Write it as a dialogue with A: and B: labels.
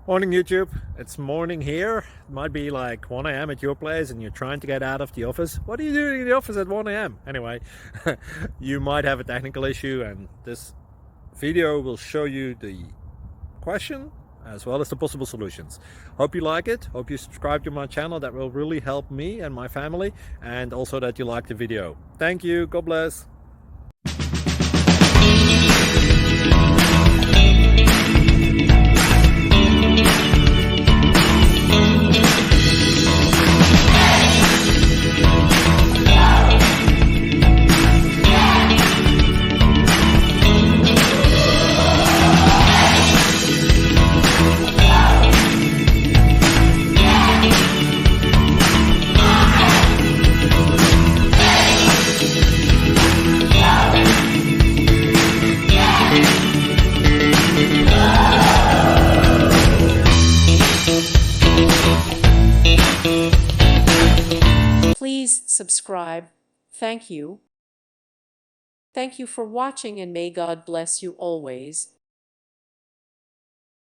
A: Morning YouTube, it's morning here. It might be like 1 a.m. at your place and you're trying to get out of the office. What are you doing in the office at 1 a.m.? Anyway, you might have a technical issue and this video will show you the question as well as the possible solutions. Hope you like it, hope you subscribe to my channel. That will really help me and my family, and also that you like the video. Thank you, God bless.
B: Please subscribe. Thank you. Thank you for watching, and may God bless you always.